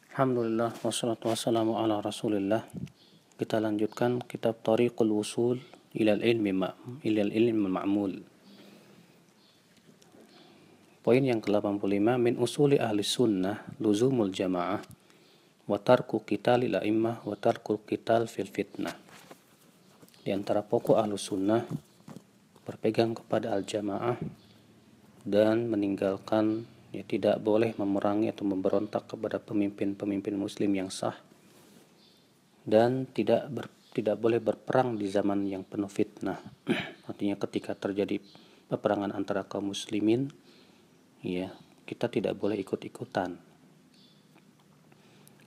Alhamdulillah wassalatu wassalamu ala Rasulillah. Kita lanjutkan kitab Thariqul Wusul ilal ilmi ma'mul. Poin yang ke-85, min usuli ahli sunnah luzumul jamaah wa tarku qitalil a'immah wa tarku qital fil fitnah. Di antara pokok ahli sunnah berpegang kepada al-jamaah dan meninggalkan, tidak boleh memerangi atau memberontak kepada pemimpin-pemimpin muslim yang sah, dan tidak boleh berperang di zaman yang penuh fitnah. Artinya ketika terjadi peperangan antara kaum muslimin, kita tidak boleh ikut-ikutan.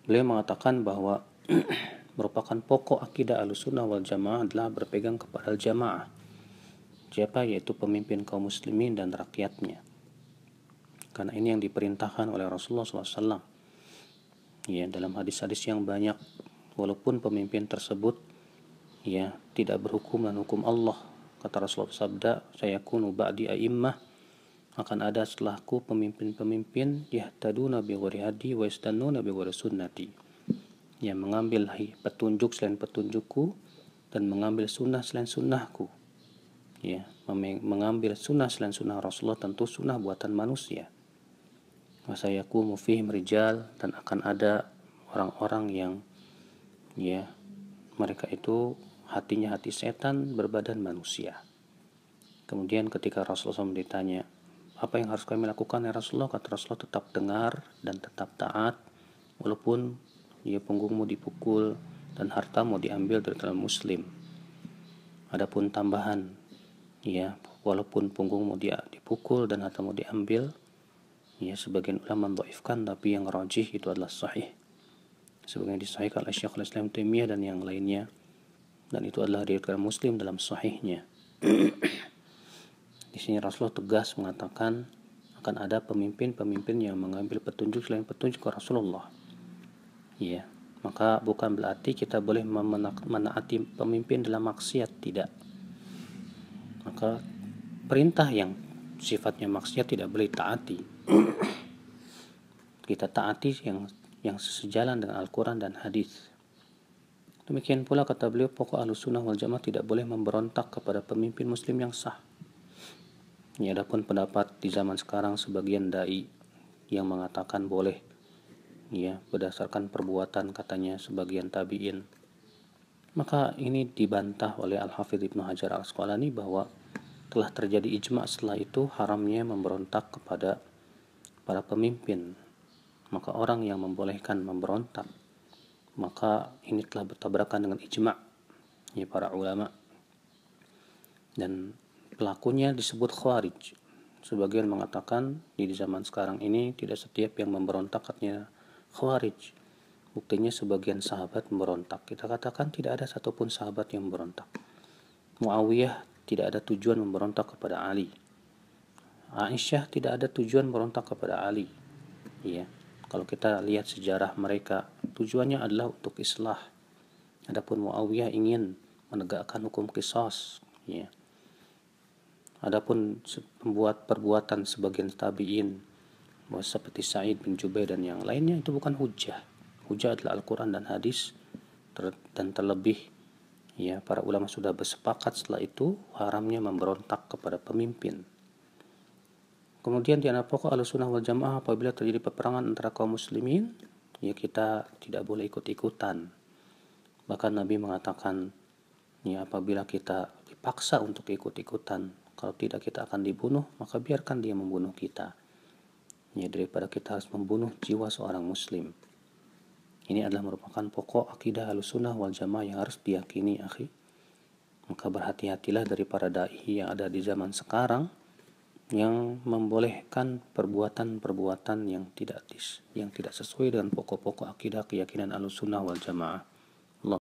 Beliau mengatakan bahwa merupakan pokok akidah Ahlussunnah wal Jamaah adalah berpegang kepada al-jamaah. Siapa? Yaitu pemimpin kaum muslimin dan rakyatnya. Karena ini yang diperintahkan oleh Rasulullah SAW. Dalam hadis-hadis yang banyak, walaupun pemimpin tersebut tidak berhukum dan hukum Allah, kata Rasulullah sabda, sayakunu ba'di a'immah, akan ada setelahku pemimpin-pemimpin yahtaduna bi ghairi hadi wa yastannuna bi ghairi sunnati, yang mengambil petunjuk selain petunjukku dan mengambil sunnah selain sunnahku. Mengambil sunnah selain sunnah Rasulullah, tentu sunnah buatan manusia. Wasayakumu fihim rijal, dan akan ada orang-orang yang mereka itu hatinya hati setan berbadan manusia. Kemudian ketika Rasulullah SAW ditanya, apa yang harus kami lakukan ya Rasulullah? Kata Rasulullah, tetap dengar dan tetap taat walaupun punggungmu dipukul dan hartamu diambil dari kalangan muslim. Adapun tambahan, walaupun punggungmu dipukul dan hartamu diambil, sebagian ulama mendhaifkan, tapi yang rajih itu adalah sahih, sebagaimana disahihkan oleh Syekhul Islam Taimiyah dan yang lainnya, dan itu adalah riwayat Muslim dalam sahihnya. Di sini Rasulullah tegas mengatakan akan ada pemimpin-pemimpin yang mengambil petunjuk selain petunjuk Rasulullah. Maka bukan berarti kita boleh menaati pemimpin dalam maksiat, tidak. Maka perintah yang sifatnya maksiat tidak boleh taati. Kita taati yang sejalan dengan Al-Quran dan hadis. Demikian pula kata beliau, pokok Ahlussunnah wal Jamaah tidak boleh memberontak kepada pemimpin muslim yang sah. Adapun pendapat di zaman sekarang sebagian dai yang mengatakan boleh, berdasarkan perbuatan katanya sebagian tabi'in, maka ini dibantah oleh Al-Hafidz Ibnu Hajar Al-Asqalani bahwa telah terjadi ijma' setelah itu haramnya memberontak kepada para pemimpin. Maka orang yang membolehkan memberontak, maka ini telah bertabrakan dengan ijma' para ulama, dan pelakunya disebut khawarij. Sebagian mengatakan di zaman sekarang ini tidak setiap yang memberontak katanya khawarij. Buktinya sebagian sahabat memberontak. Kita katakan tidak ada satupun sahabat yang memberontak. Muawiyah tidak ada tujuan memberontak kepada Ali. Aisyah tidak ada tujuan memberontak kepada Ali. Kalau kita lihat sejarah mereka, tujuannya adalah untuk islah. Adapun Muawiyah ingin menegakkan hukum qisas. Adapun membuat perbuatan sebagian tabi'in seperti Sa'id bin Jubair dan yang lainnya, itu bukan hujjah. Hujjah adalah Al-Quran dan hadis, dan terlebih para ulama sudah bersepakat setelah itu haramnya memberontak kepada pemimpin. Kemudian di antara pokok Ahlussunnah wal Jamaah, apabila terjadi peperangan antara kaum muslimin, kita tidak boleh ikut-ikutan. Bahkan Nabi mengatakan, apabila kita dipaksa untuk ikut-ikutan, kalau tidak kita akan dibunuh, maka biarkan dia membunuh kita. Daripada kita harus membunuh jiwa seorang muslim. Ini adalah merupakan pokok akidah Ahlussunnah wal Jamaah yang harus diyakini, akhi. Maka berhati-hatilah dari para dai yang ada di zaman sekarang yang membolehkan perbuatan-perbuatan yang tidak sesuai dengan pokok-pokok akidah keyakinan Ahlussunnah wal Jamaah.